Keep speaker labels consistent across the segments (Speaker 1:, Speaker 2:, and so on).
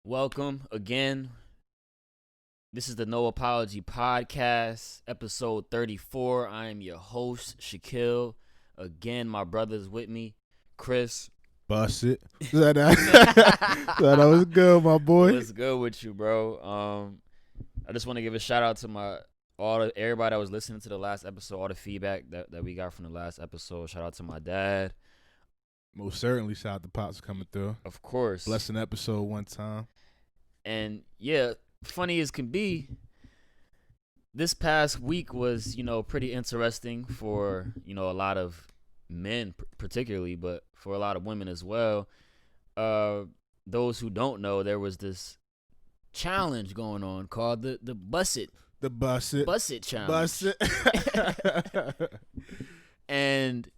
Speaker 1: Welcome again. This is the No Apology Podcast, episode 34. I am your host, SHAQUILLE. Again, my brother's with me, Chris.
Speaker 2: Bust it. That was good, my boy.
Speaker 1: What's good with you, bro? I just want to give a shout out to everybody that was listening to the last episode, all the feedback that we got from the last episode. Shout out to my dad.
Speaker 2: Most certainly, shout out to Pops coming through.
Speaker 1: Of course.
Speaker 2: Blessing episode one time.
Speaker 1: And yeah, funny as can be, this past week was, pretty interesting for, a lot of men particularly, but for a lot of women as well. Those who don't know, there was this challenge going on called the Bust It.
Speaker 2: The Bust It.
Speaker 1: Bust It challenge.
Speaker 2: Bust It.
Speaker 1: And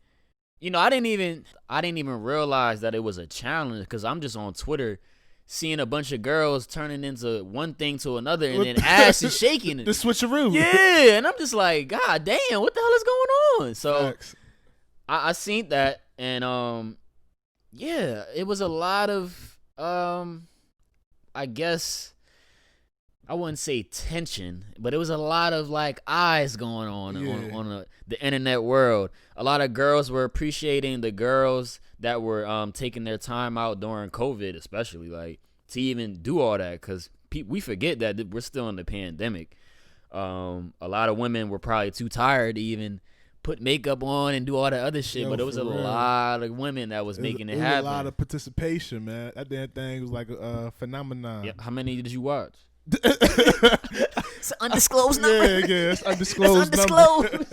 Speaker 1: I didn't even realize that it was a challenge because I'm just on Twitter seeing a bunch of girls turning into one thing to another and then ass is shaking.
Speaker 2: The switcheroo.
Speaker 1: Yeah, and I'm just like, God damn, what the hell is going on? So I seen that, and yeah, it was a lot of I guess I wouldn't say tension, but it was a lot of like eyes going on the internet world. A lot of girls were appreciating the girls that were taking their time out during COVID, especially like to even do all that, because we forget that we're still in the pandemic. A lot of women were probably too tired to even put makeup on and do all the other shit, but it was a lot of women that was making it happen.
Speaker 2: A lot of participation, man. That damn thing was like a phenomenon.
Speaker 1: Yeah. How many did you watch? It's an undisclosed number.
Speaker 2: Yeah, it's undisclosed. Number.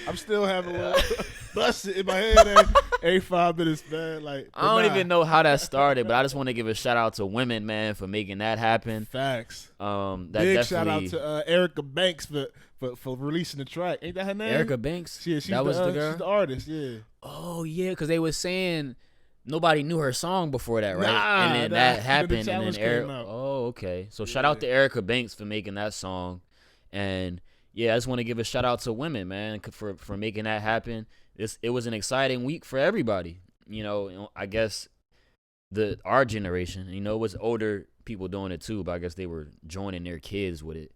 Speaker 2: I'm still having a little bust it in my head every 5 minutes, man. Like
Speaker 1: I don't even know how that started, but I just want to give a shout out to women, man, for making that happen.
Speaker 2: Facts.
Speaker 1: Big
Speaker 2: shout out to Erica Banks for releasing the track. Ain't that her name?
Speaker 1: Erica Banks.
Speaker 2: She's
Speaker 1: that was the girl.
Speaker 2: She's the artist. Yeah.
Speaker 1: Oh yeah, because they were saying nobody knew her song before that, right? And then that happened, and then Erica. Oh, okay. So shout out to Erica Banks for making that song, and yeah, I just want to give a shout out to women, man, for making that happen. It was an exciting week for everybody. I guess our generation. it was older people doing it too, but I guess they were joining their kids with it.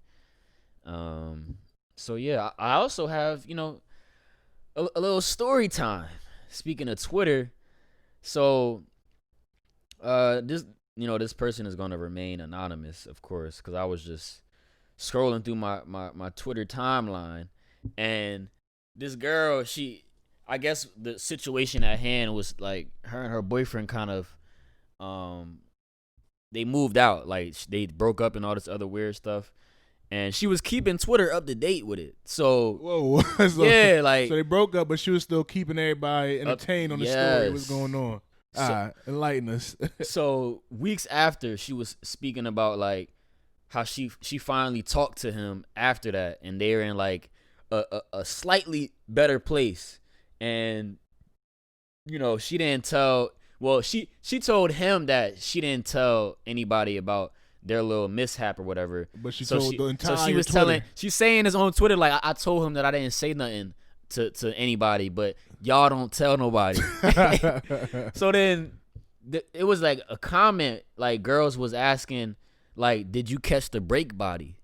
Speaker 1: So yeah, I also have a little story time. Speaking of Twitter. So, this person is going to remain anonymous, of course, because I was just scrolling through my Twitter timeline, and this girl, I guess the situation at hand was like her and her boyfriend kind of, they moved out, like they broke up and all this other weird stuff, and she was keeping Twitter up to date with it. So,
Speaker 2: whoa, so they broke up, but she was still keeping everybody entertained on the story. What's going on? Enlighten us.
Speaker 1: So weeks after, she was speaking about like how she finally talked to him after that, and they're in like a slightly better place, and she didn't tell. Well, she told him that she didn't tell anybody about their little mishap or whatever.
Speaker 2: But she told the entire
Speaker 1: So she was
Speaker 2: Twitter.
Speaker 1: She's saying this on Twitter, like, I told him that I didn't say nothing to anybody, but y'all don't tell nobody. So then it was like a comment, like girls was asking, like, did you catch the break body?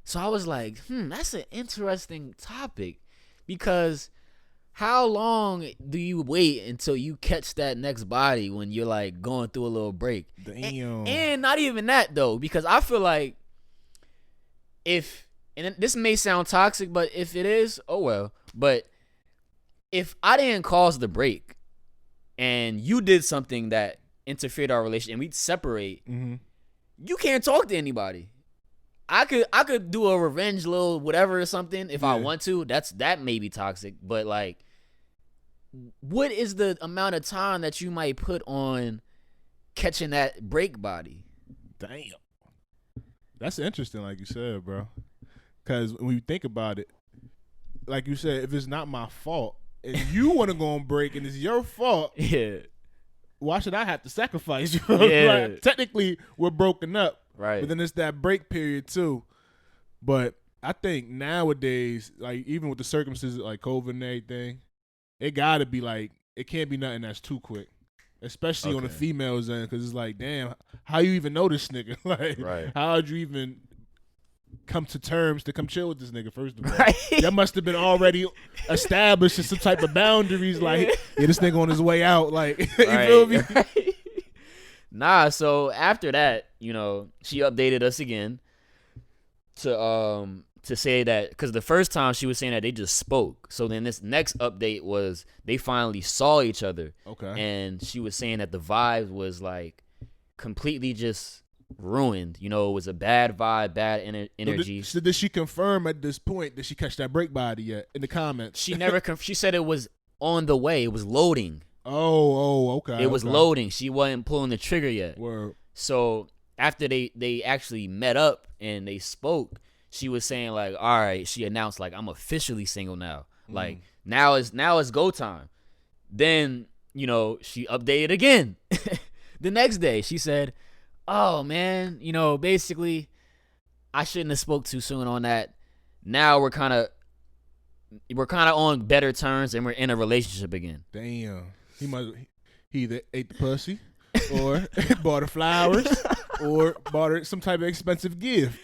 Speaker 1: So I was like, that's an interesting topic, because how long do you wait until you catch that next body when you're like going through a little break?
Speaker 2: Damn.
Speaker 1: And not even that though, because I feel like and this may sound toxic, but if it is, oh well. But if I didn't cause the break and you did something that interfered our relationship and we'd separate, you can't talk to anybody. I could do a revenge little whatever or something if I want to. That may be toxic, but like, what is the amount of time that you might put on catching that break body?
Speaker 2: Damn. That's interesting, like you said, bro. Because when you think about it, like you said, if it's not my fault and you want to go on break and it's your fault, why should I have to sacrifice you? Like, technically, we're broken up.
Speaker 1: Right.
Speaker 2: But then it's that break period too. But I think nowadays, like even with the circumstances like COVID and everything, it got to be like, it can't be nothing that's too quick. Especially on the females end, because it's like, damn, how you even know this nigga? Like,
Speaker 1: right.
Speaker 2: how'd you even come to terms to come chill with this nigga? First of all,
Speaker 1: Right.
Speaker 2: that must have been already established in some type of boundaries. Like, yeah, this nigga on his way out. Like, you feel me?
Speaker 1: Right. Nah. So after that, you know, she updated us again to say that, because the first time she was saying that they just spoke. So then this next update was they finally saw each other.
Speaker 2: Okay.
Speaker 1: And she was saying that the vibe was like completely just ruined. You know, it was a bad vibe, bad energy.
Speaker 2: So did she confirm at this point that she catch that break body yet in the comments?
Speaker 1: She never. She said it was on the way. It was loading.
Speaker 2: Okay.
Speaker 1: It was loading. She wasn't pulling the trigger yet.
Speaker 2: Word.
Speaker 1: So after they actually met up and they spoke, she was saying like, all right, she announced like, I'm officially single now. Like now it's go time. Then, you know, she updated again. The next day she said, oh man, you know, basically I shouldn't have spoke too soon on that. Now we're kind of on better terms and we're in a relationship again.
Speaker 2: Damn. He either ate the pussy or bought her flowers or bought her some type of expensive gift.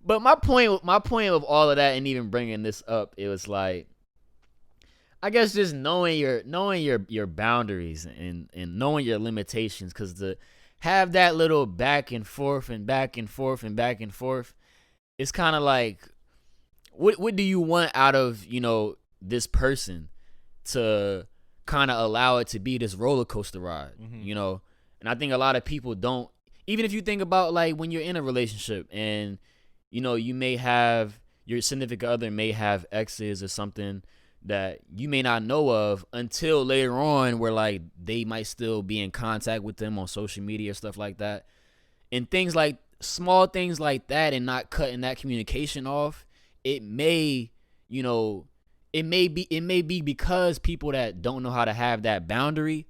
Speaker 1: But my point of all of that and even bringing this up, it was like, I guess just knowing your boundaries and knowing your limitations, because to have that little back and forth, it's kind of like, what do you want out of, you know, this person to kind of allow it to be this roller coaster ride, you know? And I think a lot of people don't, even if you think about like when you're in a relationship and, you know, you may have, your significant other may have exes or something that you may not know of until later on, where like they might still be in contact with them on social media or stuff like that. And things like, small things like that, and not cutting that communication off, it may, you know, it may be because people that don't know how to have that boundary,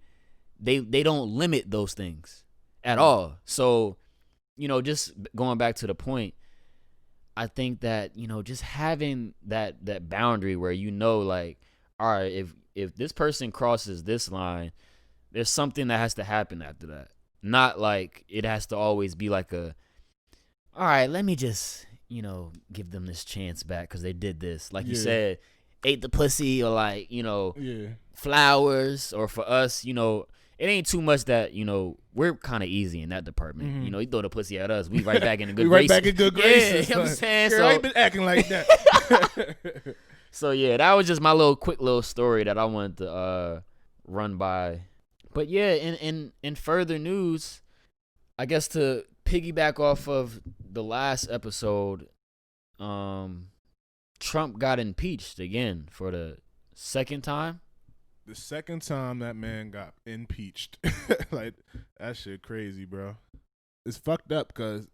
Speaker 1: they don't limit those things at all. So, you know, just going back to the point, I think that, you know, just having that boundary where, you know, like, all right, if this person crosses this line, there's something that has to happen after that. Not like it has to always be like all right, let me just, you know, give them this chance back because they did this. Like you said, ate the pussy, or like, you know, flowers. Or for us, you know, it ain't too much that, you know, we're kind of easy in that department. You know, you throw the pussy at us, we right back in the good graces.
Speaker 2: Right back in good graces.
Speaker 1: Yeah, you know what I'm saying?
Speaker 2: Girl,
Speaker 1: So,
Speaker 2: I ain't been acting like that.
Speaker 1: So yeah, that was just my quick little story that I wanted to run by. But yeah, in further news, I guess to piggyback off of the last episode, Trump got impeached again for the second time.
Speaker 2: The second time that man got impeached. Like, that shit crazy, bro. It's fucked up because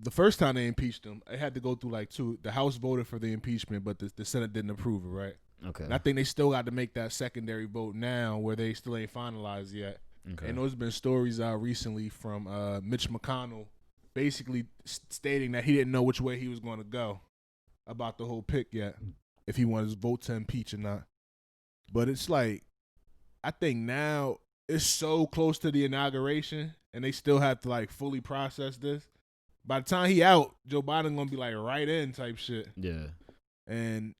Speaker 2: the first time they impeached him, it had to go through like two. The House voted for the impeachment, but the Senate didn't approve it, right?
Speaker 1: Okay.
Speaker 2: And I think they still got to make that secondary vote now, where they still ain't finalized yet.
Speaker 1: Okay.
Speaker 2: And there's been stories out recently from Mitch McConnell basically stating that he didn't know which way he was going to go about the whole pick yet, if he wanted his vote to impeach or not. But it's like, I think now it's so close to the inauguration and they still have to like fully process this. By the time he out, Joe Biden gonna be like right in type shit.
Speaker 1: Yeah. And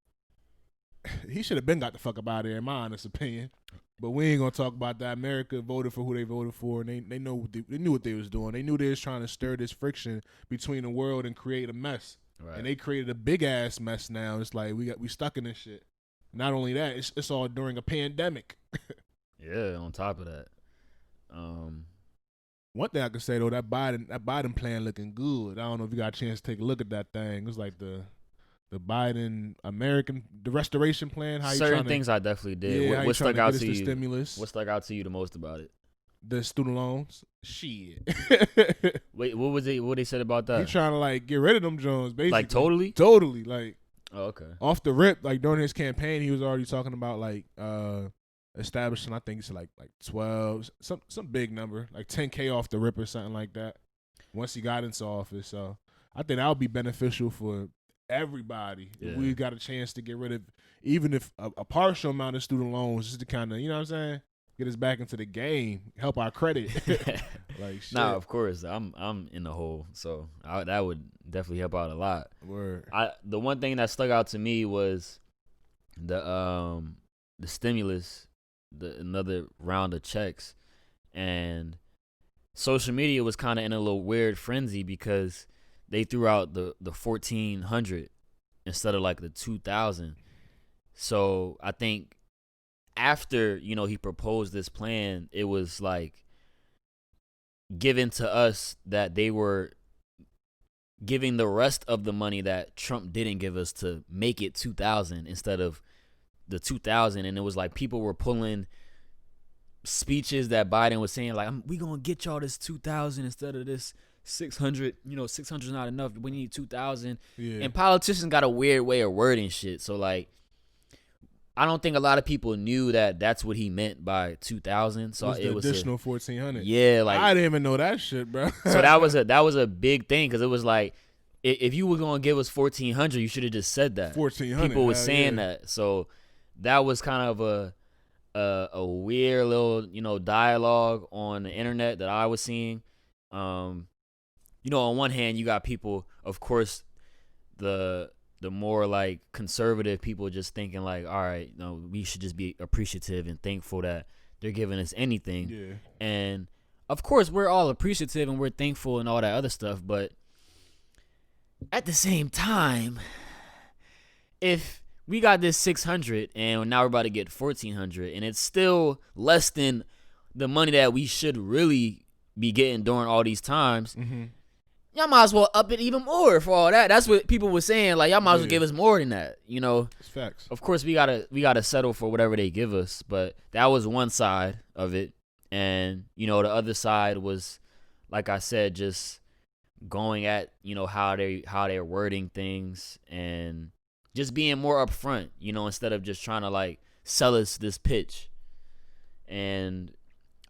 Speaker 2: he should have been got the fuck up out of there, in my honest opinion. But we ain't gonna talk about that. America voted for who they voted for, and they know they knew what they was doing. They knew they was trying to stir this friction between the world and create a mess. Right. And they created a big ass mess now. It's like we stuck in this shit. Not only that, it's all during a pandemic.
Speaker 1: Yeah, on top of that.
Speaker 2: One thing I can say though, that Biden plan looking good. I don't know if you got a chance to take a look at that thing. It's like the Biden the restoration plan. How
Speaker 1: certain things I definitely did.
Speaker 2: Yeah,
Speaker 1: what stuck out to you?
Speaker 2: Stimulus.
Speaker 1: What stuck out to you the most about it?
Speaker 2: The student loans. Shit.
Speaker 1: Wait, what was it? What they said about that?
Speaker 2: He trying to like get rid of them Jones, basically.
Speaker 1: Like totally.
Speaker 2: Like.
Speaker 1: Oh, okay.
Speaker 2: Off the rip, like during his campaign, he was already talking about like establishing. I think it's like 12, some big number, like 10K off the rip or something like that. Once he got into office, so I think that would be beneficial for everybody. Yeah. If we got a chance to get rid of, even if a partial amount of student loans, just to kind of, you know what I'm saying, get us back into the game, help our credit. Like shit.
Speaker 1: Nah, of course. I'm in the hole, so that would definitely help out a lot.
Speaker 2: Word.
Speaker 1: The one thing that stuck out to me was the stimulus, another round of checks, and social media was kind of in a little weird frenzy because they threw out the 1,400 instead of like the 2,000. So I think after he proposed this plan, it was like given to us that they were giving the rest of the money that Trump didn't give us to make it 2,000 instead of the 2,000. And it was like people were pulling speeches that Biden was saying, like, we gonna get y'all this 2,000 instead of this 600. 600 is not enough. We need 2,000.
Speaker 2: Yeah.
Speaker 1: And politicians got a weird way of wording shit. So like, I don't think a lot of people knew that that's what he meant by 2,000. So it was
Speaker 2: additional 1,400.
Speaker 1: Yeah, like
Speaker 2: I didn't even know that shit, bro.
Speaker 1: So that was a big thing because it was like, if you were gonna give us 1,400, you should have just said that.
Speaker 2: 1,400.
Speaker 1: People were saying that. So that was kind of a weird little dialogue on the internet that I was seeing. On one hand, you got people, of course, the more like conservative people just thinking like, all right, we should just be appreciative and thankful that they're giving us anything.
Speaker 2: Yeah.
Speaker 1: And of course, we're all appreciative and we're thankful and all that other stuff. But at the same time, if we got this 600 and now we're about to get 1,400 and it's still less than the money that we should really be getting during all these times, y'all might as well up it even more for all that. That's what people were saying. Like, y'all might as well give us more than that.
Speaker 2: It's facts.
Speaker 1: Of course, we gotta settle for whatever they give us. But that was one side of it, and the other side was, like I said, just going at how they're wording things and just being more upfront. Instead of just trying to like sell us this pitch. And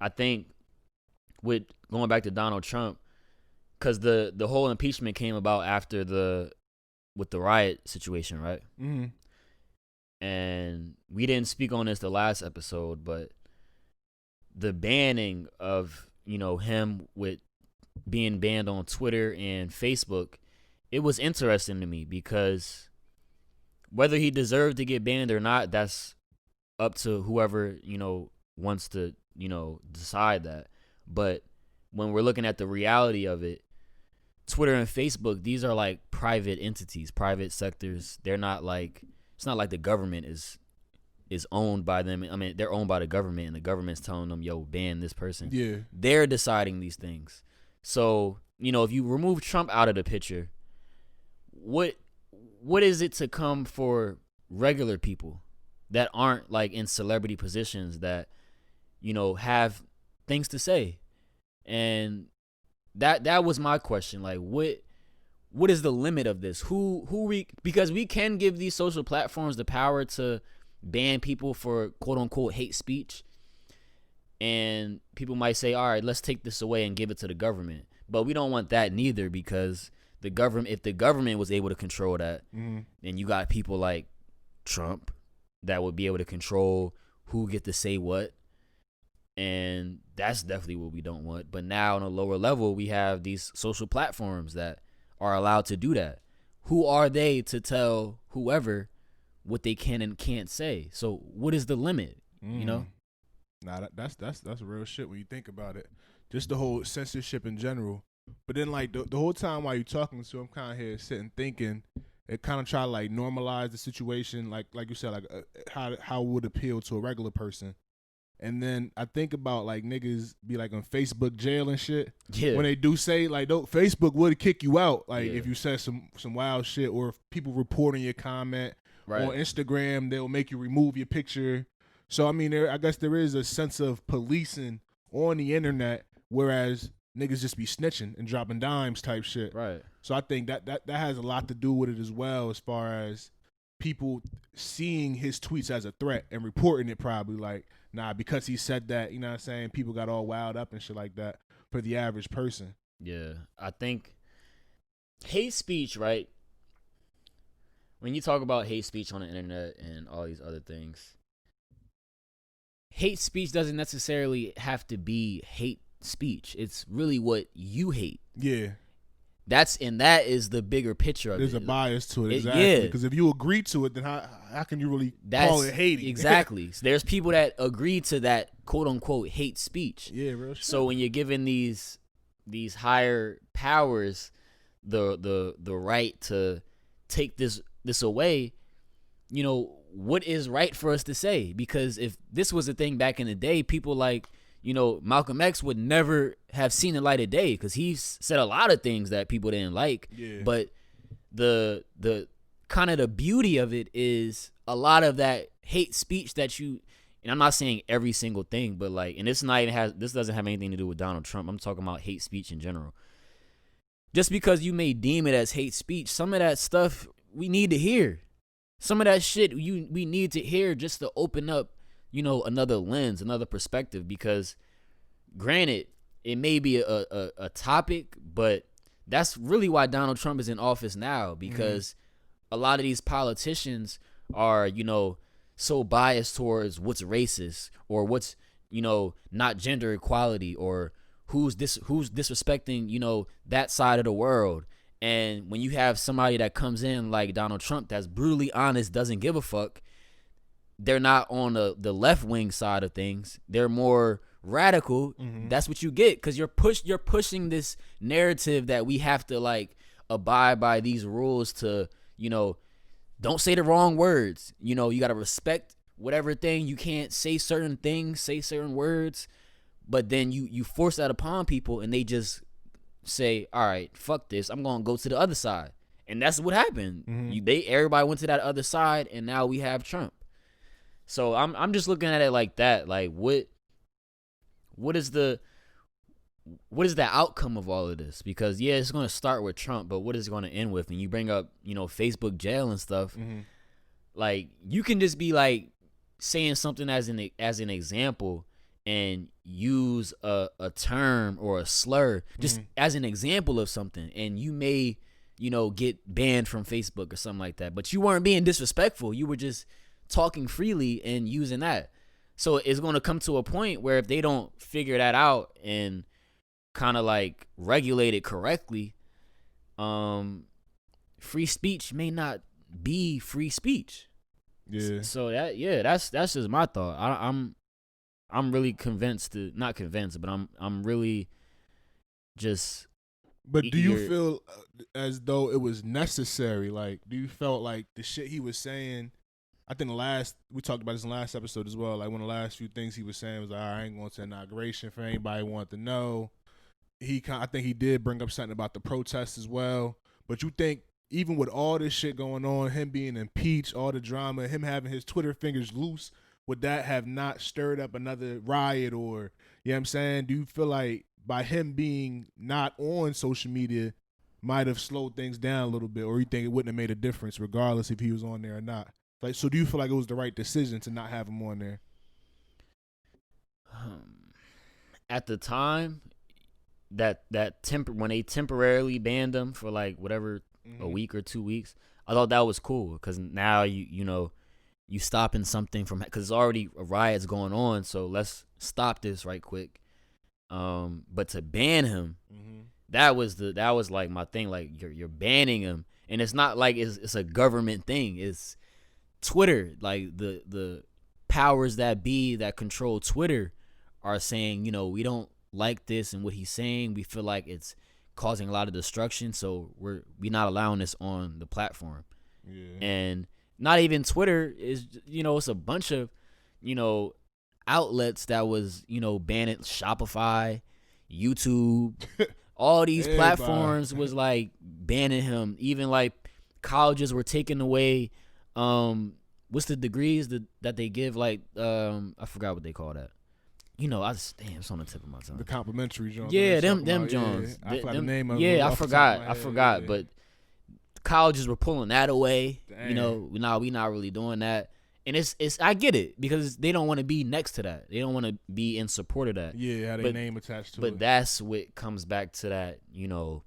Speaker 1: I think with going back to Donald Trump, because the whole impeachment came about after with the riot situation, right?
Speaker 2: Mm-hmm.
Speaker 1: And we didn't speak on this the last episode, but the banning of him with being banned on Twitter and Facebook, it was interesting to me because whether he deserved to get banned or not, that's up to whoever wants to decide that. But when we're looking at the reality of it, Twitter and Facebook, these are like private entities, private sectors. They're not like, it's not like the government is owned by them. I mean, they're owned by the government and the government's telling them, yo, ban this person.
Speaker 2: Yeah.
Speaker 1: They're deciding these things. So, if you remove Trump out of the picture, what is it to come for regular people that aren't like in celebrity positions that, have things to say? And that was my question. Like, what is the limit of this? Because we can give these social platforms the power to ban people for quote unquote hate speech. And people might say, all right, let's take this away and give it to the government. But we don't want that neither, because if the government was able to control that, then you got people like Trump that would be able to control who get to say what. And that's definitely what we don't want. But now on a lower level, we have these social platforms that are allowed to do that. Who are they to tell whoever what they can and can't say? So what is the limit?
Speaker 2: Nah, that's real shit when you think about it. Just the whole censorship in general. But then like the whole time while you're talking to, I'm kind of here sitting thinking, it kind of try to like normalize the situation, like you said, like how it would appeal to a regular person. And then I think about like niggas be like on Facebook jail and shit.
Speaker 1: Yeah.
Speaker 2: When they do say like, Facebook would kick you out, like if you said some wild shit, or if people reporting your comment on Instagram, they'll make you remove your picture. So I mean, I guess there is a sense of policing on the internet, whereas niggas just be snitching and dropping dimes type shit.
Speaker 1: Right.
Speaker 2: So I think that has a lot to do with it as well, as far as people seeing his tweets as a threat and reporting it, probably like, nah, because he said that, you know what I'm saying? People got all wild up and shit like that for the average person.
Speaker 1: Yeah. I think hate speech, right? When you talk about hate speech on the internet and all these other things, hate speech doesn't necessarily have to be hate speech. It's really what you hate.
Speaker 2: Yeah.
Speaker 1: That is the bigger picture of it.
Speaker 2: There's a bias to it, exactly. Because if you agree to it, then how can you really call it hating?
Speaker 1: Exactly. So there's people that agree to that quote unquote hate speech.
Speaker 2: Yeah, real shit.
Speaker 1: So when you're given these higher powers the right to take this away, you know, what is right for us to say? Because if this was a thing back in the day, people like, you know, Malcolm X would never have seen the light of day because he said a lot of things that people didn't like.
Speaker 2: Yeah.
Speaker 1: But the kind of the beauty of it is a lot of that hate speech that you, and I'm not saying every single thing, but like, and this doesn't have anything to do with Donald Trump. I'm talking about hate speech in general. Just because you may deem it as hate speech, some of that stuff we need to hear. Some of that shit we need to hear just to open up, you know, another lens, another perspective, because granted, it may be a topic, but that's really why Donald Trump is in office now, because a lot of these politicians are, you know, so biased towards what's racist or what's, you know, not gender equality or who's disrespecting, you know, that side of the world. And when you have somebody that comes in like Donald Trump that's brutally honest, doesn't give a fuck, they're not on the left wing side of things. They're more radical. That's what you get, because you're pushing this narrative that we have to like abide by these rules to, you know, don't say the wrong words. You know, you got to respect whatever thing. You can't say certain things, say certain words, but then you force that upon people and they just say, all right, fuck this, I'm gonna go to the other side. And that's what happened. Everybody went to that other side, and now we have Trump. So I'm just looking at it like that. Like what is the outcome of all of this? Because yeah, it's gonna start with Trump, but what is it gonna end with? And you bring up, you know, Facebook jail and stuff. Like you can just be like saying something as an example and use a term or a slur just as an example of something, and you may, you know, get banned from Facebook or something like that. But you weren't being disrespectful. You were just talking freely and using that. So it's going to come to a point where if they don't figure that out and kind of like regulate it correctly, free speech may not be free speech.
Speaker 2: Yeah.
Speaker 1: So that's just my thought. I'm really not convinced, but I'm really just.
Speaker 2: But do you feel as though it was necessary? Like, do you felt like the shit he was saying? I think we talked about this in the last episode as well. Like one of the last few things he was saying was, I ain't going to inauguration for anybody who wanted to know. I think he did bring up something about the protests as well. But you think even with all this shit going on, him being impeached, all the drama, him having his Twitter fingers loose, would that have not stirred up another riot? Or, you know what I'm saying? Do you feel like by him being not on social media might have slowed things down a little bit, or you think it wouldn't have made a difference regardless if he was on there or not? Like, so do you feel like it was the right decision to not have him on there?
Speaker 1: At the time, when they temporarily banned him for like whatever, a week or 2 weeks, I thought that was cool, because now you know, you stopping something from, because there's already riots going on, so let's stop this right quick. But to ban him, that was like my thing. Like you're banning him, and it's not like it's a government thing. It's Twitter. Like the powers that be that control Twitter are saying, you know, we don't like this and what he's saying. We feel like it's causing a lot of destruction, so we're not allowing this on the platform. Yeah. And not even Twitter is, you know, it's a bunch of, you know, outlets that was, you know, banning. Shopify, YouTube, all these platforms was like banning him. Even like colleges were taking away what's the degrees that they give, like I forgot what they call that. You know, it's on the tip of my tongue.
Speaker 2: The complimentary Jones.
Speaker 1: Yeah, them Jones.
Speaker 2: Yeah. I forgot the name of
Speaker 1: it. Yeah, I forgot.
Speaker 2: Yeah.
Speaker 1: But colleges were pulling that away.
Speaker 2: Dang.
Speaker 1: You know, we not really doing that. And it's I get it, because they don't want to be next to that. They don't want to be in support of that.
Speaker 2: Yeah, have their name attached to it.
Speaker 1: But that's what comes back to that, you know,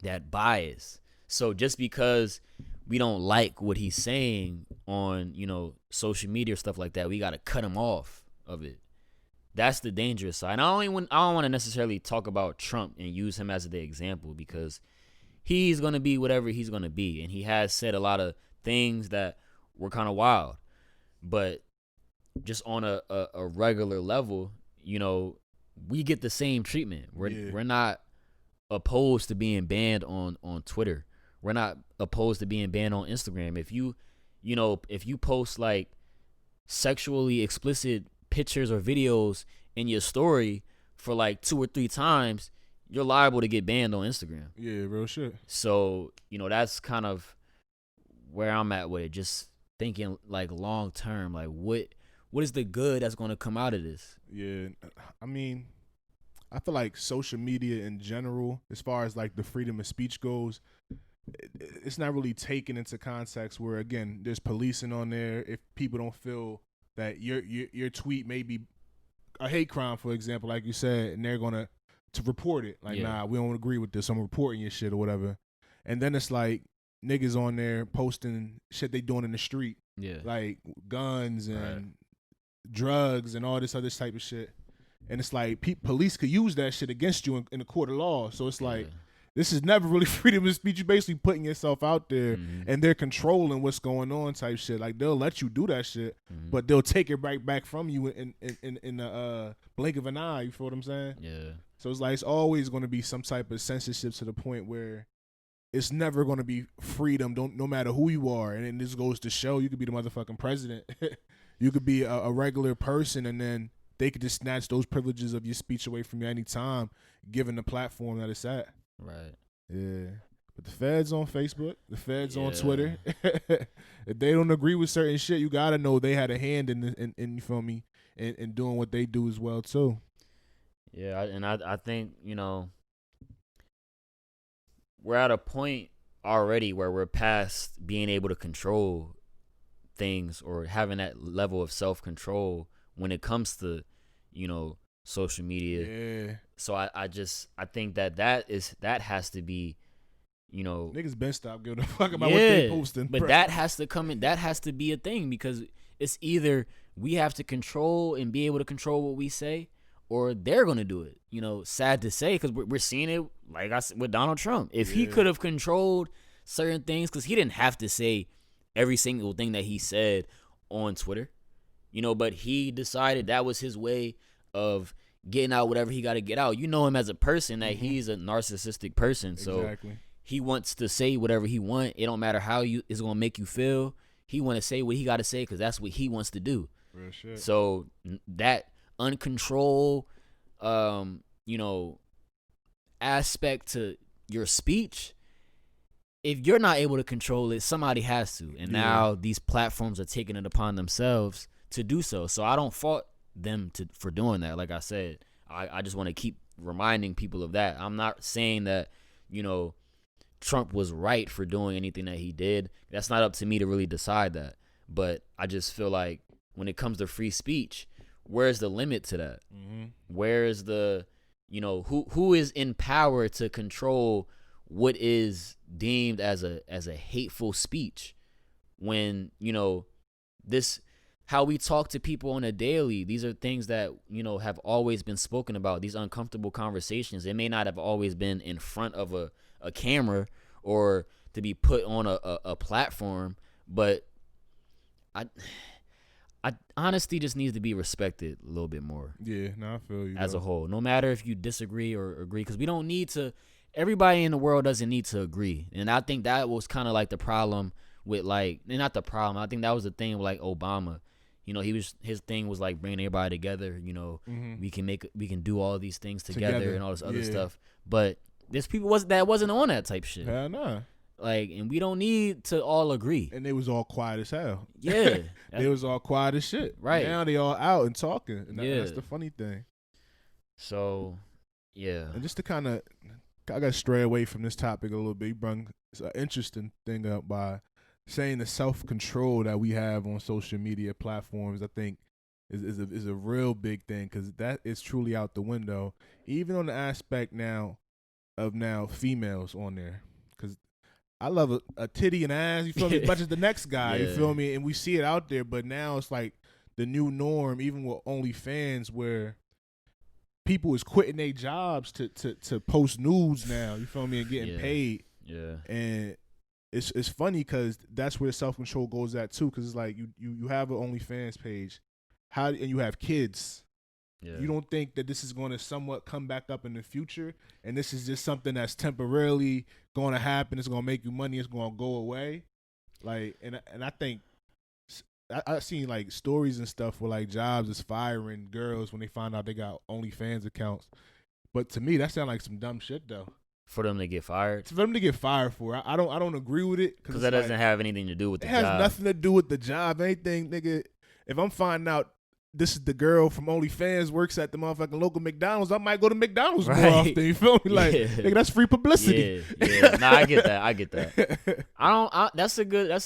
Speaker 1: that bias. So just because we don't like what he's saying on, you know, social media or stuff like that, we got to cut him off of it. that's the dangerous side. And I don't want to necessarily talk about Trump and use him as the example, because he's gonna be whatever he's gonna be, and he has said a lot of things that were kind of wild. But just on a regular level, you know, we get the same treatment. We're not opposed to being banned on Twitter. We're not opposed to being banned on Instagram. If you post like sexually explicit pictures or videos in your story for like 2 or 3 times, you're liable to get banned on Instagram.
Speaker 2: Yeah, real shit.
Speaker 1: So, you know, that's kind of where I'm at with it. Just thinking like long term, like what is the good that's going to come out of this?
Speaker 2: Yeah, I mean, I feel like social media in general, as far as like the freedom of speech goes, it's not really taken into context where, again, there's policing on there. If people don't feel that your tweet may be a hate crime, for example, like you said, and they're gonna to report it, like, nah, we don't agree with this, I'm reporting your shit or whatever. And then it's like niggas on there posting shit they doing in the street, like guns and drugs and all this other type of shit. And it's like police could use that shit against you in the court of law. So it's like, this is never really freedom of speech. You're basically putting yourself out there, and they're controlling what's going on type shit. Like, they'll let you do that shit, but they'll take it right back from you in the blink of an eye. You feel what I'm saying?
Speaker 1: Yeah.
Speaker 2: So it's like, it's always going to be some type of censorship to the point where it's never going to be freedom, no matter who you are. And then this goes to show, you could be the motherfucking president. You could be a regular person, and then they could just snatch those privileges of your speech away from you anytime, given the platform that it's at.
Speaker 1: Right.
Speaker 2: Yeah. But the feds on Facebook, the feds on Twitter, if they don't agree with certain shit, you got to know they had a hand in you feel me, in doing what they do as well, too.
Speaker 1: Yeah, and I think, you know, we're at a point already where we're past being able to control things or having that level of self-control when it comes to, you know, social media.
Speaker 2: Yeah.
Speaker 1: So I think that has to be, you know,
Speaker 2: niggas been stop giving a fuck about what they posting.
Speaker 1: But that has to come in. That has to be a thing, because it's either we have to control and be able to control what we say, or they're gonna do it. You know, sad to say, because we're seeing it, like I said, with Donald Trump. If he could have controlled certain things, because he didn't have to say every single thing that he said on Twitter, you know, but he decided that was his way of getting out whatever he got to get out. You know him as a person, that he's a narcissistic person. So he wants to say whatever he want. It don't matter how it's going to make you feel. He want to say what he got to say because that's what he wants to do.
Speaker 2: Real shit.
Speaker 1: So that uncontrolled, you know, aspect to your speech, if you're not able to control it, somebody has to. And now these platforms are taking it upon themselves to do so. So I don't fault them for doing that. Like I said, I just want to keep reminding people of that. I'm not saying that, you know, Trump was right for doing anything that he did. That's not up to me to really decide that. But I just feel like when it comes to free speech, where's the limit to that? Where's the, you know, who is in power to control what is deemed as a hateful speech? When, you know, this, how we talk to people on a daily, these are things that, you know, have always been spoken about, these uncomfortable conversations. It may not have always been in front of a camera or to be put on a platform, but I honesty just needs to be respected a little bit more.
Speaker 2: Yeah, no, I feel you.
Speaker 1: As a whole, no matter if you disagree or agree, because we don't need to, everybody in the world doesn't need to agree. And I think that was kind of like the problem with, like, not the problem, I think that was the thing with like Obama. You know, his thing was like bringing everybody together. You know, we can do all these things together and all this other stuff. But there's people that wasn't on that type shit.
Speaker 2: Hell no.
Speaker 1: Like, and we don't need to all agree.
Speaker 2: And they was all quiet as hell.
Speaker 1: Yeah.
Speaker 2: They was all quiet as shit.
Speaker 1: Right.
Speaker 2: Now they all out and talking. And that's the funny thing.
Speaker 1: So, yeah.
Speaker 2: And just to kind of, I got to stray away from this topic a little bit. You brought an interesting thing up by saying the self-control that we have on social media platforms, I think, is a real big thing, because that is truly out the window. Even on the aspect now of females on there, because I love a titty and ass, you feel me, as much as the next guy, you feel me, and we see it out there. But now it's like the new norm, even with OnlyFans, where people is quitting their jobs to post nudes now. You feel me? And getting paid.
Speaker 1: Yeah.
Speaker 2: And it's funny because that's where self control goes at too. Because it's like you have an OnlyFans page, and you have kids. Yeah. You don't think that this is going to somewhat come back up in the future, and this is just something that's temporarily going to happen. It's going to make you money. It's going to go away. Like, and I think I've seen like stories and stuff where like jobs is firing girls when they find out they got OnlyFans accounts. But to me, that sounds like some dumb shit though.
Speaker 1: For them to get fired?
Speaker 2: For them to get fired for it. I don't agree with it.
Speaker 1: Because that doesn't have anything to do with the job.
Speaker 2: It has nothing to do with the job. Anything, nigga. If I'm finding out this is the girl from OnlyFans works at the motherfucking local McDonald's, I might go to McDonald's more often. You feel me? Like, nigga, that's free publicity.
Speaker 1: Yeah. Nah, I get that. That's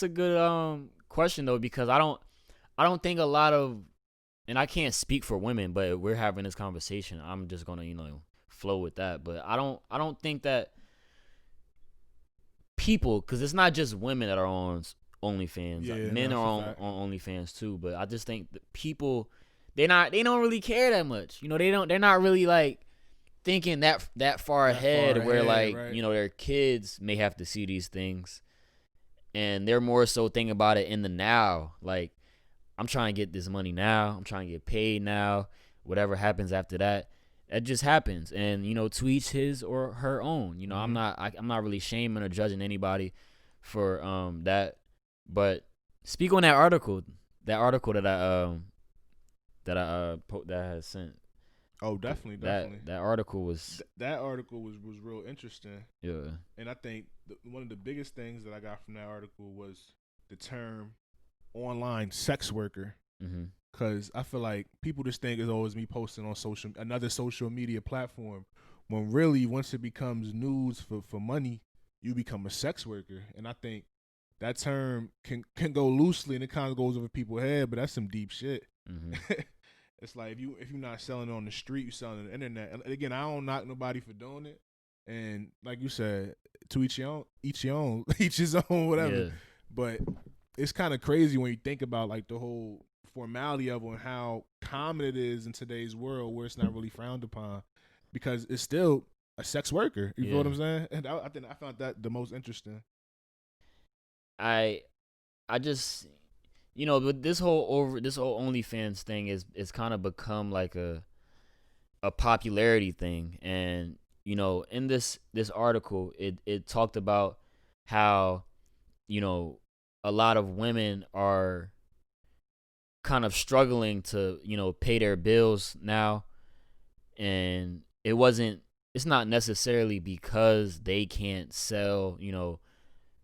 Speaker 1: a good question though, because I don't think a lot of, and I can't speak for women, but we're having this conversation. I'm just gonna, flow with that. But I don't think that people, because it's not just women that are on OnlyFans.
Speaker 2: Yeah,
Speaker 1: men are on OnlyFans too. But I just think that people, they don't really care that much. They're not really like thinking that far ahead where like, right. Their kids may have to see these things, and they're more so thinking about it in the now. Like, I'm trying to get this money now. I'm trying to get paid now. Whatever happens after that, that just happens. And to each his or her own. Mm-hmm. I'm not really shaming or judging anybody for that. But speak on that article that I had sent.
Speaker 2: Oh, definitely.
Speaker 1: That article was
Speaker 2: real interesting.
Speaker 1: Yeah.
Speaker 2: And I think one of the biggest things that I got from that article was the term online sex worker. Because I feel like people just think it's always me posting on another social media platform, when really once it becomes news for money, you become a sex worker. And I think that term can go loosely and it kind of goes over people's head, but that's some deep shit. It's like if you're not selling on the street, you're selling on the internet. And again, I don't knock nobody for doing it. And like you said, to each his own, whatever. Yeah. But it's kind of crazy when you think about like the whole formality of it and how common it is in today's world where it's not really frowned upon, because it's still a sex worker. You feel what I'm saying? And I found that the most interesting.
Speaker 1: I just, but this whole OnlyFans thing is kind of become like a popularity thing. And in this article, it talked about how a lot of women are kind of struggling to pay their bills now, and it's not necessarily because they can't sell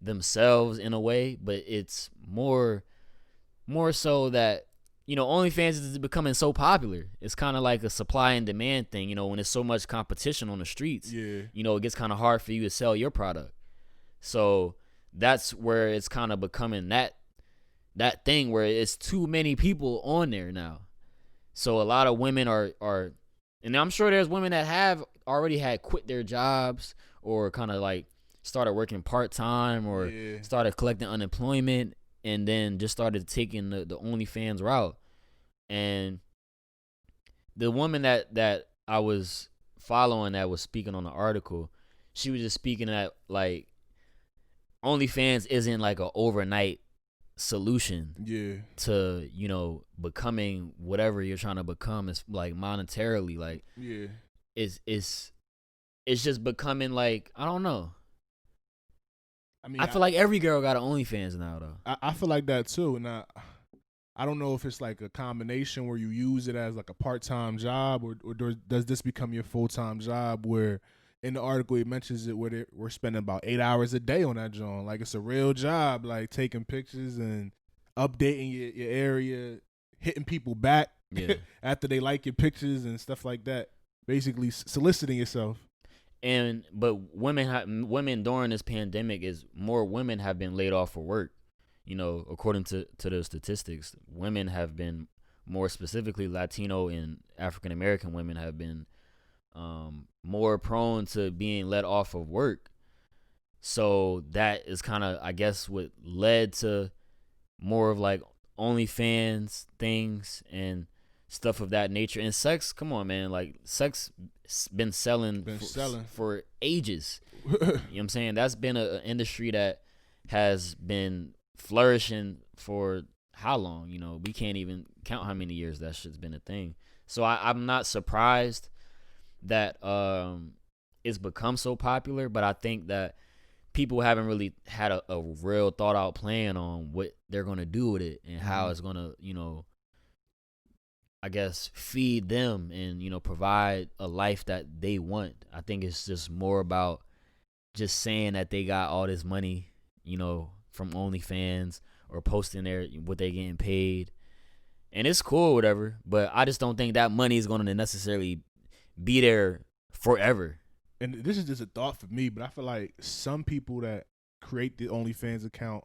Speaker 1: themselves in a way, but it's more so that OnlyFans is becoming so popular. It's kind of like a supply and demand thing. When there's so much competition on the streets, it gets kind of hard for you to sell your product. So that's where it's kind of becoming that thing where it's too many people on there now. So a lot of women are, and I'm sure there's women that have already had quit their jobs or kind of like started working part-time or started collecting unemployment and then just started taking the OnlyFans route. And the woman that I was following that was speaking on the article, she was just speaking that like OnlyFans isn't like an overnight solution to becoming whatever you're trying to become. It's like monetarily, like it's just becoming like, I don't know. I mean, I feel like every girl got an OnlyFans now though.
Speaker 2: I feel like that too. And I don't know if it's like a combination where you use it as like a part-time job or does this become your full-time job, where in the article it mentions it where we're spending about 8 hours a day on that joint. Like it's a real job, like taking pictures and updating your area, hitting people back after they like your pictures and stuff like that. Basically soliciting yourself.
Speaker 1: But women during this pandemic more women have been laid off for work. According to the statistics, women have been, more specifically Latino and African American women, have been more prone to being let off of work. So that is kind of, I guess, what led to more of like OnlyFans things. And stuff of that nature. And sex, come on, man, like sex been selling for ages. You know what I'm saying? That's been an industry that has been flourishing for how long? You know, we can't even count how many years that shit's been a thing. So I'm not surprised that it's become so popular, but I think that people haven't really had a real thought out plan on what they're gonna do with it and how it's gonna, you know, I guess feed them and, you know, provide a life that they want. I think it's just more about just saying that they got all this money, you know, from OnlyFans or posting their what they getting paid. And it's cool, whatever, but I just don't think that money is going to necessarily be there forever.
Speaker 2: And this is just a thought for me, but I feel like some people that create the OnlyFans account,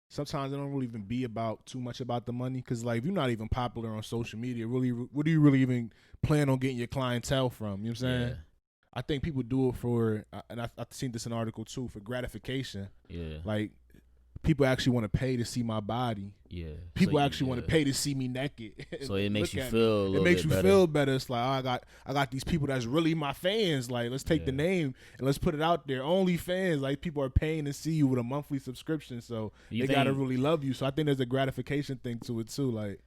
Speaker 2: sometimes they don't really even be about too much about the money. Because, like, if you're not even popular on social media, really, what do you really even plan on getting your clientele from? You know what I'm saying? Yeah. I think people do it for, and I've seen this in an article too, for gratification. Yeah. Like, people actually want to pay to see my body. Yeah. People actually want to pay to see me naked.
Speaker 1: So it makes you feel a little bit better. It makes you
Speaker 2: feel better. It's like, oh, I got these people that's really my fans. Like, let's take the name and let's put it out there. Only fans. Like, people are paying to see you with a monthly subscription. So they got to really love you. So I think there's a gratification thing to it too. Like,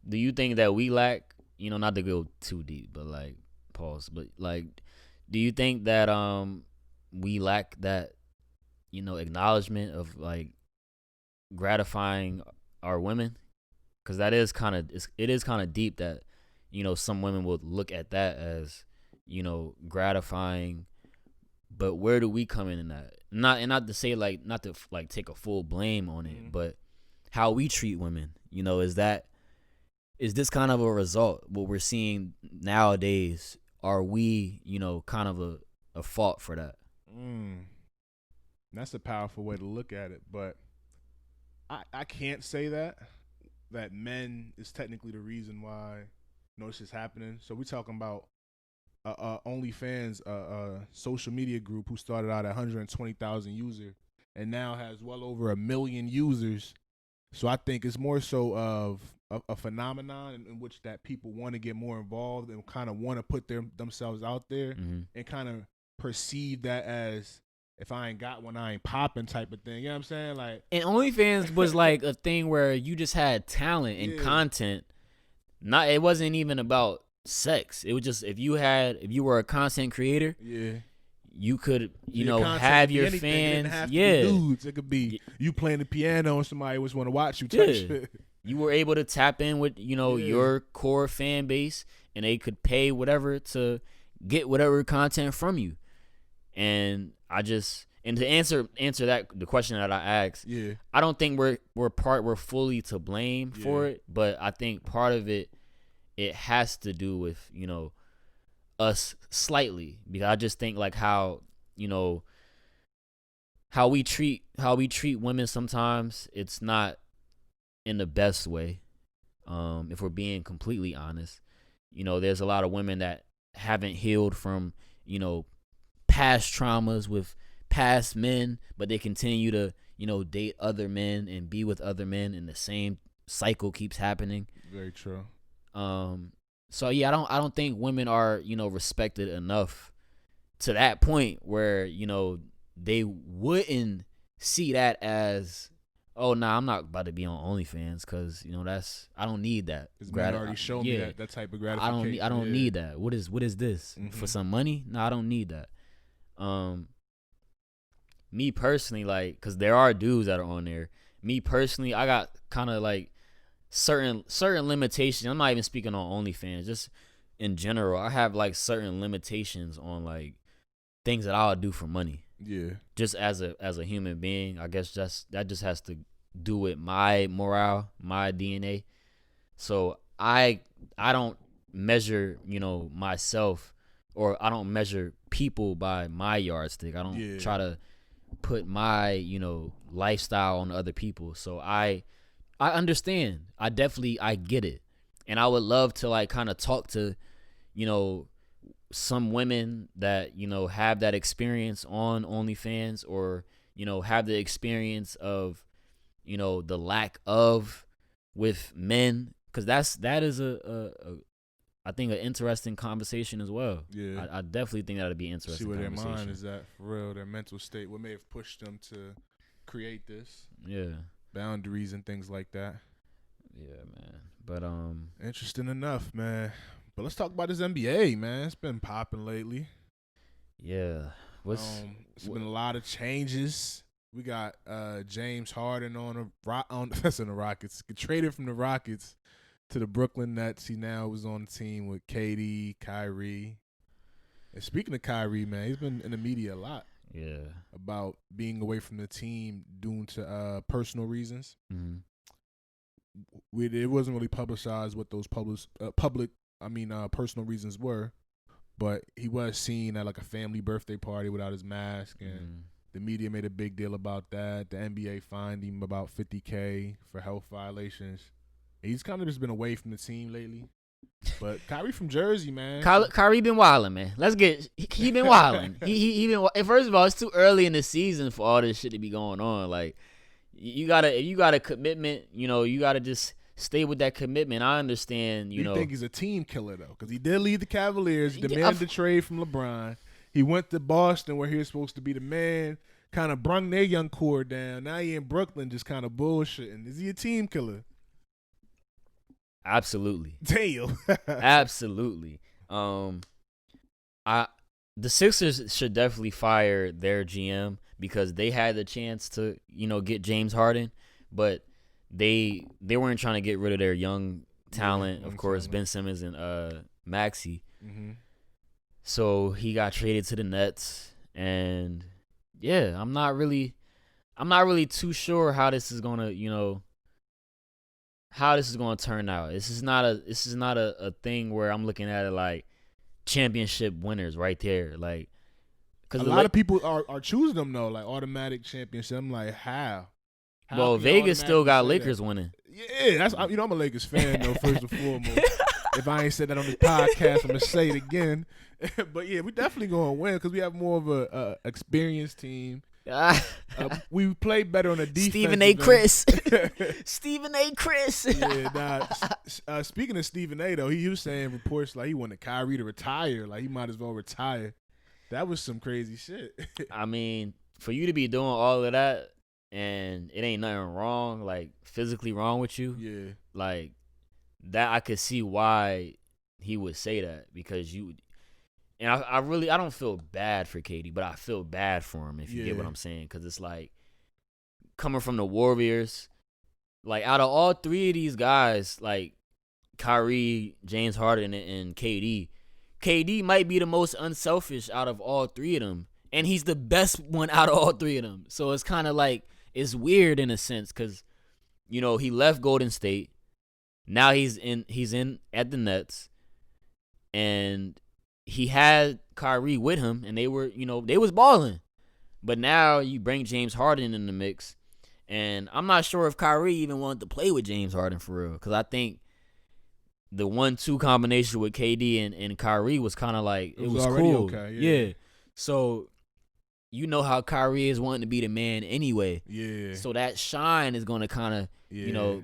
Speaker 1: do you think that we lack, you know, not to go too deep, but like, pause, but like, do you think that we lack that, you know, acknowledgement of like gratifying our women? Because that is kind of, it is kind of deep that, you know, some women would look at that as, you know, gratifying, but where do we come in that? Not to say like, not to like take a full blame on it, but how we treat women, you know, is this kind of a result what we're seeing nowadays? Are we, you know, kind of a fault for that?
Speaker 2: That's a powerful way to look at it, but I can't say that men is technically the reason why, you know, this is happening. So we're talking about OnlyFans, social media group who started out at 120,000 users and now has well over 1 million users. So I think it's more so of a phenomenon in which that people want to get more involved and kind of want to put themselves out there and kind of perceive that as, if I ain't got one, I ain't popping type of thing. You know what I'm saying? Like,
Speaker 1: and OnlyFans was like a thing where you just had talent and content. It wasn't even about sex. It was just if you were a content creator, you could, you know, have your fans. It didn't have to be
Speaker 2: dudes. It could be you playing the piano and somebody always want to watch you type shit.
Speaker 1: You were able to tap in with, you know, your core fan base, and they could pay whatever to get whatever content from you. And to answer that, the question that I asked, I don't think we're fully to blame for it, but I think part of it has to do with, you know, us slightly, because I just think like how, you know, how we treat women sometimes, it's not in the best way. If we're being completely honest, you know, there's a lot of women that haven't healed from, you know, past traumas with past men, but they continue to, you know, date other men and be with other men, and the same cycle keeps happening.
Speaker 2: Very true.
Speaker 1: So yeah, I don't think women are, you know, respected enough to that point where, you know, they wouldn't see that as, oh nah, I'm not about to be on OnlyFans because, you know, I don't need that.
Speaker 2: Because men already showed me that type of gratification.
Speaker 1: I don't need that. What is this for some money? No, I don't need that. Me personally, like, because there are dudes that are on there. Me personally, I got kind of like certain limitations. I'm not even speaking on OnlyFans, just in general. I have like certain limitations on like things that I'll do for money. Yeah. Just as a human being, I guess that just has to do with my morale, my DNA. So I don't measure, you know, myself, or I don't measure people by my yardstick. I don't try to put my, you know, lifestyle on other people. So I understand. I get it. And I would love to like kind of talk to, you know, some women that, you know, have that experience on OnlyFans, or, you know, have the experience of, you know, the lack of with men because that is I think an interesting conversation as well.
Speaker 2: Yeah,
Speaker 1: I definitely think that'd be an interesting.
Speaker 2: See where their
Speaker 1: conversation.
Speaker 2: mind is at for real, their mental state, what may have pushed them to create this.
Speaker 1: Yeah,
Speaker 2: boundaries and things like that.
Speaker 1: Yeah, man. But
Speaker 2: interesting enough, man. But let's talk about this NBA, man. It's been popping lately.
Speaker 1: Yeah,
Speaker 2: it's been a lot of changes. We got James Harden on the Rockets. Traded from the Rockets to the Brooklyn Nets. He now was on the team with KD, Kyrie. And speaking of Kyrie, man, he's been in the media a lot.
Speaker 1: Yeah.
Speaker 2: About being away from the team due to personal reasons.
Speaker 1: Mm-hmm.
Speaker 2: It wasn't really publicized what those personal reasons were, but he was seen at like a family birthday party without his mask, and the media made a big deal about that. The NBA fined him about $50,000 for health violations. He's kind of just been away from the team lately. But Kyrie from Jersey, man.
Speaker 1: Kyrie been wilding, man. He been wilding. he been. First of all, it's too early in the season for all this shit to be going on. Like, if you got a commitment, you gotta just stay with that commitment. I understand,
Speaker 2: you think he's a team killer though, because he did leave the Cavaliers, demanded the trade from LeBron. He went to Boston where he was supposed to be the man, kind of brung their young core down. Now he in Brooklyn just kind of bullshitting. Is he a team killer?
Speaker 1: Absolutely.
Speaker 2: Damn.
Speaker 1: Absolutely. The Sixers should definitely fire their GM because they had the chance to, get James Harden, but they weren't trying to get rid of their young talent, of course, Ben Simmons and Maxey.
Speaker 2: Mm-hmm.
Speaker 1: So he got traded to the Nets, and yeah, I'm not really too sure how this is gonna, how this is going to turn out. This is not a thing where I'm looking at it like championship winners right there. Like,
Speaker 2: because a lot of people are choosing them though, like automatic championship. I'm like, how?
Speaker 1: Well, Vegas still got Lakers winning.
Speaker 2: Yeah, that's I'm a Lakers fan though. First and foremost, if I ain't said that on this podcast, I'm gonna say it again. But yeah, we definitely gonna win because we have more of a experienced team. We play better on the defense.
Speaker 1: Stephen A. Chris. Stephen A. Chris.
Speaker 2: Yeah, speaking of Stephen A. though, he was saying reports like he wanted Kyrie to retire. Like he might as well retire. That was some crazy shit.
Speaker 1: I mean, for you to be doing all of that and it ain't nothing wrong, like physically wrong with you.
Speaker 2: Yeah.
Speaker 1: Like that, I could see why he would say that because you. And I don't feel bad for KD, but I feel bad for him if you get what I'm saying. Because it's like, coming from the Warriors, like, out of all three of these guys, like, Kyrie, James Harden, and KD might be the most unselfish out of all three of them. And he's the best one out of all three of them. So it's kind of like, it's weird in a sense because, he left Golden State. Now he's in at the Nets. And he had Kyrie with him, and they were, they was balling. But now you bring James Harden in the mix, and I'm not sure if Kyrie even wanted to play with James Harden for real, because I think the 1-2 combination with KD and Kyrie was kind of like, it was cool.
Speaker 2: Okay,
Speaker 1: yeah. So, how Kyrie is wanting to be the man anyway.
Speaker 2: Yeah.
Speaker 1: So that shine is going to kind of,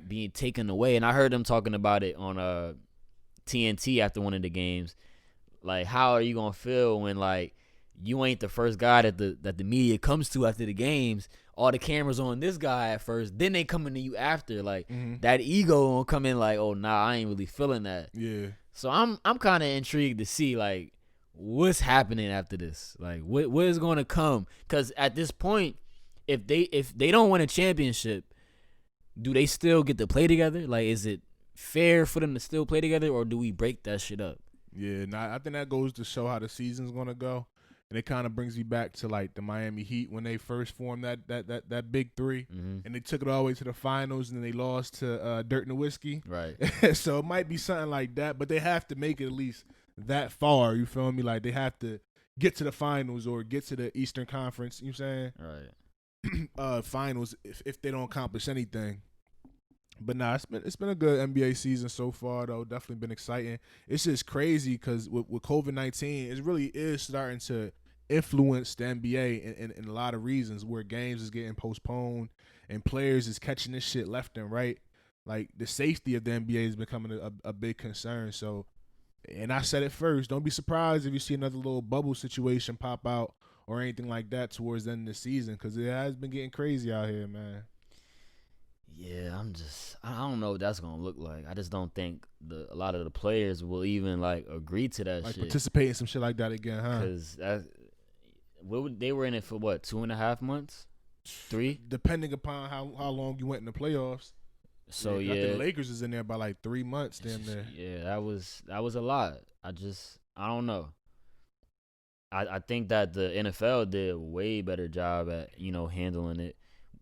Speaker 1: be taken away. And I heard them talking about it on TNT after one of the games. Like, how are you gonna feel when like you ain't the first guy that the media comes to after the games? All the cameras on this guy at first, then they coming to you after. Like that ego will come in like, oh nah, I ain't really feeling that.
Speaker 2: Yeah.
Speaker 1: So I'm kind of intrigued to see like what's happening after this. Like what is going to come? Because at this point, if they don't win a championship, do they still get to play together? Like, is it fair for them to still play together, or do we break that shit up?
Speaker 2: Yeah, I think that goes to show how the season's gonna go, and it kind of brings me back to like the Miami Heat when they first formed that big three, and they took it all the way to the finals, and then they lost to Dirt Nowitzki.
Speaker 1: Right.
Speaker 2: So it might be something like that, but they have to make it at least that far. You feel me? Like they have to get to the finals or get to the Eastern Conference. You know what I'm saying?
Speaker 1: Right.
Speaker 2: Finals if they don't accomplish anything. But nah, it's been a good NBA season so far though. Definitely been exciting. It's just crazy because with COVID-19, it really is starting to influence the NBA in a lot of reasons where games is getting postponed and players is catching this shit left and right. like the safety of the NBA is becoming a big concern. So, and I said it first, don't be surprised if you see another little bubble situation pop out or anything like that towards the end of the season, because it has been getting crazy out here, man.
Speaker 1: Yeah, I don't know what that's gonna look like. I just don't think a lot of the players will even like agree to that
Speaker 2: like
Speaker 1: shit.
Speaker 2: Participate in some shit like that again, huh?
Speaker 1: Because they were in it for what, 2.5 months, 3,
Speaker 2: depending upon how long you went in the playoffs.
Speaker 1: So
Speaker 2: I think the Lakers is in there by like 3 months. Damn there.
Speaker 1: Yeah, that was a lot. I don't know. I think that the NFL did a way better job at handling it,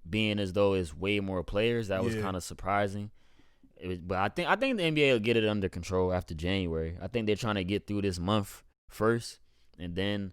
Speaker 1: being as though it's way more players. That was kind of surprising. But I think the NBA will get it under control after January. I think they're trying to get through this month first, and then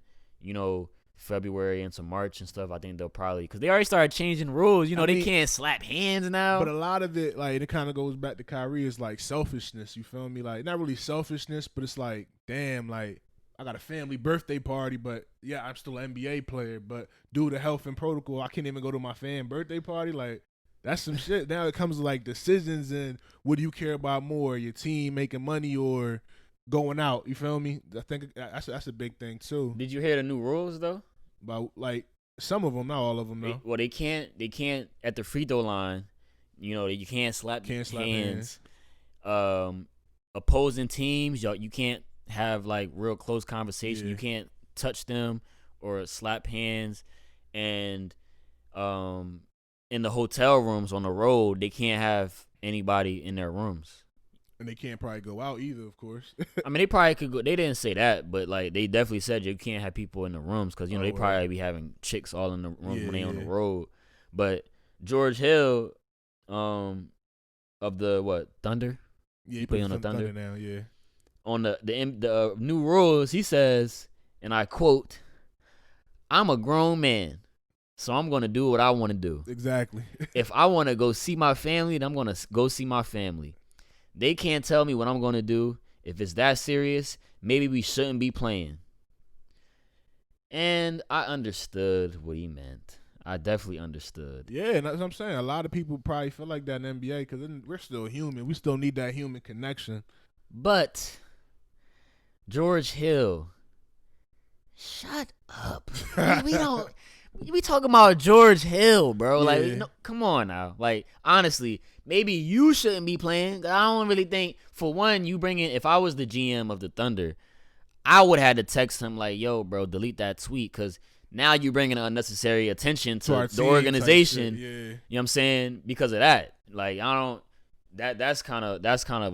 Speaker 1: February into March and stuff. I think they'll probably, because they already started changing rules. They can't slap hands now.
Speaker 2: But a lot of it, like, it kind of goes back to Kyrie, is like selfishness. You feel me? Like, not really selfishness, but it's like, damn, like, I got a family birthday party, but yeah, I'm still an NBA player. But due to health and protocol, I can't even go to my fan birthday party. Like, that's some shit. Now it comes to like decisions and what do you care about more, your team making money or going out? You feel me? I think that's a big thing too.
Speaker 1: Did you hear the new rules though?
Speaker 2: About like some of them, not all of them though.
Speaker 1: They can't at the free throw line. You can't slap hands. Opposing teams, you can't have like real close conversation. You can't touch them or slap hands. And in the hotel rooms on the road, they can't have anybody in their rooms.
Speaker 2: And they can't probably go out either, of course.
Speaker 1: I mean, they probably could go. They didn't say that, but like they definitely said you can't have people in the rooms because they probably be having chicks all in the room when they on the road. But George Hill, of the Thunder,
Speaker 2: he played on the Thunder now. Yeah.
Speaker 1: On the new rules, he says, and I quote, "I'm a grown man, so I'm gonna do what I want to do.
Speaker 2: Exactly.
Speaker 1: If I want to go see my family, then I'm gonna go see my family. They can't tell me what I'm going to do. If it's that serious, maybe we shouldn't be playing." And I understood what he meant. I definitely understood.
Speaker 2: Yeah, and that's what I'm saying. A lot of people probably feel like that in the NBA because we're still human. We still need that human connection.
Speaker 1: But George Hill, shut up. We don't... We talking about George Hill, bro. Like, come on now. Like, honestly, maybe you shouldn't be playing. I don't really think, for one, if I was the GM of the Thunder, I would have had to text him like, yo, bro, delete that tweet, because now you're bringing unnecessary attention to the organization.
Speaker 2: You know
Speaker 1: what I'm saying? Because of that. Like, that's kind of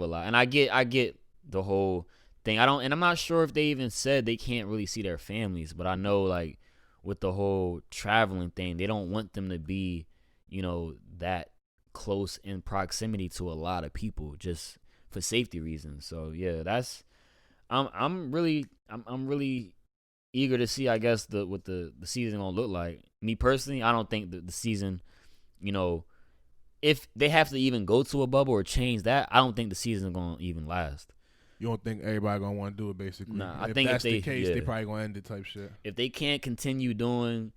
Speaker 1: a lot. And I get the whole thing. And I'm not sure if they even said they can't really see their families, but I know, like, with the whole traveling thing, they don't want them to be, that close in proximity to a lot of people just for safety reasons. So yeah, I'm really eager to see, I guess, what the season gonna look like. Me personally, I don't think that the season, if they have to even go to a bubble or change that, I don't think the season gonna even last.
Speaker 2: You don't think everybody gonna want to do it, basically?
Speaker 1: Nah, I
Speaker 2: if
Speaker 1: think
Speaker 2: that's the case, they probably gonna end it type shit.
Speaker 1: If they can't continue doing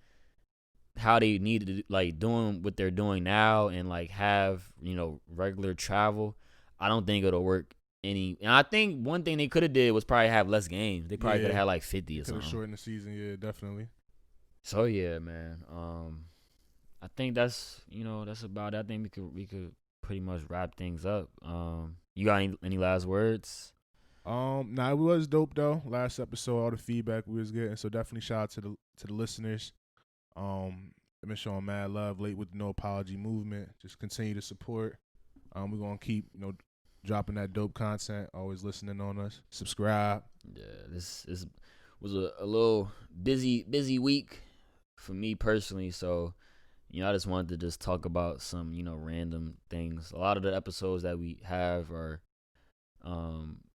Speaker 1: how they need to, like, doing what they're doing now and like have regular travel, I don't think it'll work And I think one thing they could have did was probably have less games. They probably could have had like 50 or something. Could have
Speaker 2: shortened the season, yeah, definitely.
Speaker 1: So yeah, man. I think that's about it. I think we could pretty much wrap things up. You got any last words?
Speaker 2: Nah, it was dope though. Last episode, all the feedback we was getting. So definitely shout out to the listeners. I've been showing mad love late with the No Apology movement. Just continue to support. We're gonna keep dropping that dope content. Always listening on us. Subscribe.
Speaker 1: Yeah, this was a little busy week for me personally. So I just wanted to just talk about some random things. A lot of the episodes that we have are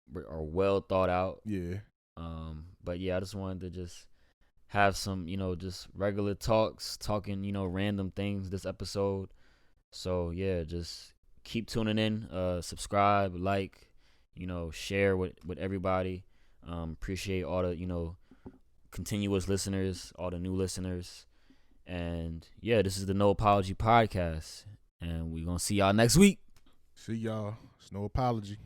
Speaker 1: well thought out.
Speaker 2: Yeah.
Speaker 1: But yeah, I just wanted to just have some just regular talking random things this episode. So yeah, just keep tuning in, subscribe, like, share with everybody. Appreciate all the continuous listeners, all the new listeners. And yeah, this is the No Apology Podcast, and we're gonna see y'all next week.
Speaker 2: See y'all. It's no apology.